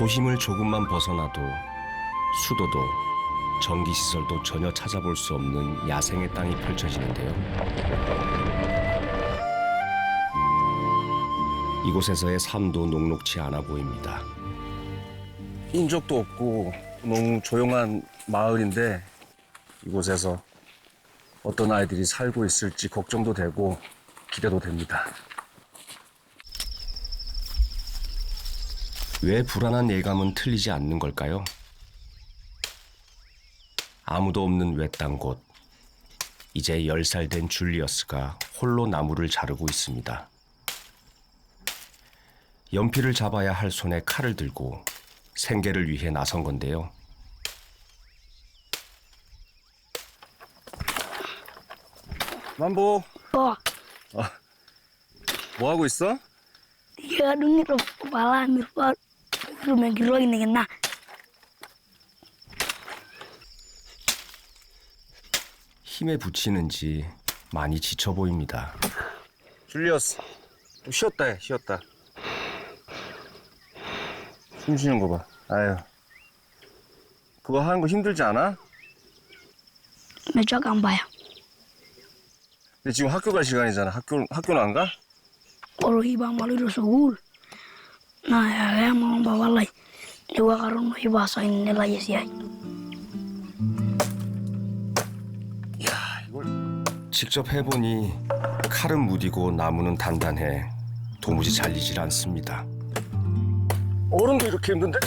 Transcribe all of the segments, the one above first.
도심을 조금만 벗어나도 수도도 전기시설도 전혀 찾아볼 수 없는 야생의 땅이 펼쳐지는데요. 이곳에서의 삶도 녹록지 않아 보입니다. 인적도 없고 너무 조용한 마을인데 이곳에서 어떤 아이들이 살고 있을지 걱정도 되고 기대도 됩니다. 왜 불안한 예감은 틀리지 않는 걸까요? 아무도 없는 외딴 곳. 이제 10살 된 줄리어스가 홀로 나무를 자르고 있습니다. 연필을 잡아야 할 손에 칼을 들고 생계를 위해 나선 건데요. 만보, Oh, 뭐 하고 있어? dia dungin lo kepala mirpa rumah giro ini kena. 힘에 부치는지 많이 지쳐 보입니다. 줄리어스, 쉬었다 해, 쉬었다. 숨 쉬는 거 봐. 아유, 그거 하는 거 힘들지 않아? Meja kambaya. 근데 지금 학교 갈 시간이잖아. 학교는 안 가? Kalau iba malu do sugul. Nah, ya mau bawa lagi. Juga karena iba sain nilai sih. 이야, 이걸 직접 해보니 칼은 무디고 나무는 단단해 도무지 잘리질 않습니다. 어른도 이렇게 힘든데?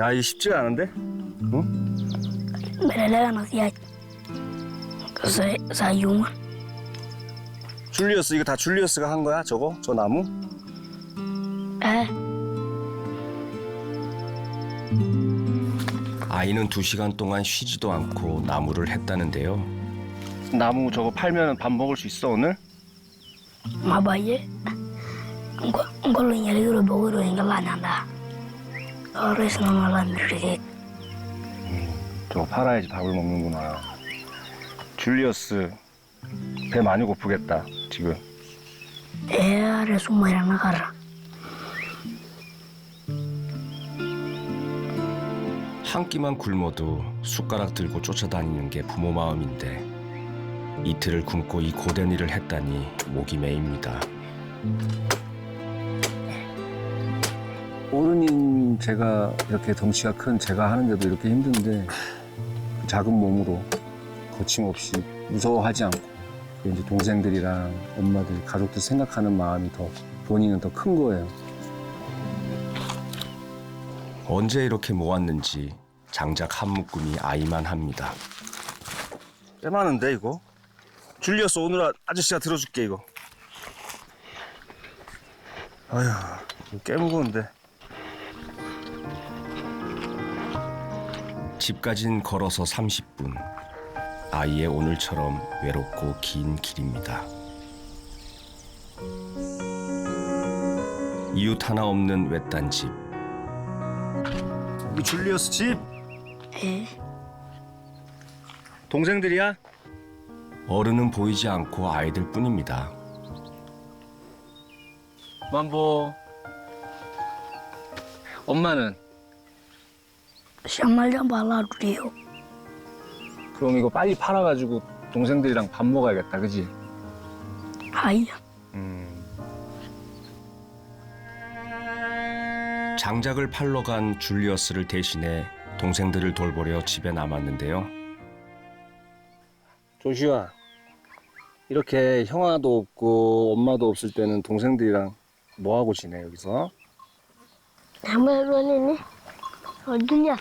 야, 이 쉽지가 않은데? 응? Beda nasi sayungan. 줄리어스, 이거 다 줄리어스가 한 거야? 저거? 저 나무? 아이는 2시간 동안 쉬지도 않고 나무를 했다는데요. 나무 저거 팔면 밥 먹을 수 있어 오늘? Mabaye. Kalau nyari udah bawa udah tinggal nanda. Harus nama lanjut. 저거 팔아야지 밥을 먹는구나. 줄리어스 배 많이 고프겠다 지금. Ada semua yang nakar. 한 끼만 굶어도 숟가락 들고 쫓아다니는 게 부모 마음인데 이틀을 굶고 이 고된 일을 했다니 목이 메입니다. 어른인 제가 이렇게 덩치가 큰 제가 하는데도 이렇게 힘든데 그 작은 몸으로 거침없이 무서워하지 않고 이제 동생들이랑 엄마들, 가족들 생각하는 마음이 더 본인은 더 큰 거예요. 언제 이렇게 모았는지 장작 한 묶음이 아이만 합니다. 꽤 많은데 이거? 줄리어스 오늘 아저씨가 들어줄게 이거. 아휴, 꽤 무거운데. 집까진 걸어서 30분. 아이의 오늘처럼 외롭고 긴 길입니다. 이웃 하나 없는 외딴 집. 여기 줄리어스 집? 동생들이야? 어른은 보이지 않고 아이들 뿐입니다. 만보. 엄마는? Sama aja bala dulu. 그럼 이거 빨리 팔아가지고 동생들이랑 밥 먹어야겠다, 그지? Ayah. 장작을 팔러 간 줄리어스를 대신해 동생들을 돌보려 집에 남았는데요. 조슈아, 이렇게 형아도 없고 엄마도 없을 때는 동생들이랑 뭐 하고 지내 여기서? Sama dulu ini. Julius.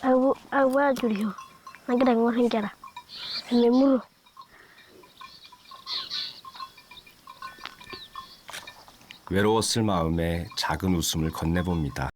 Aku aja dulu. Nanti ada orang cara. Ini mulu. 외로웠을 마음에 작은 웃음을 건네봅니다.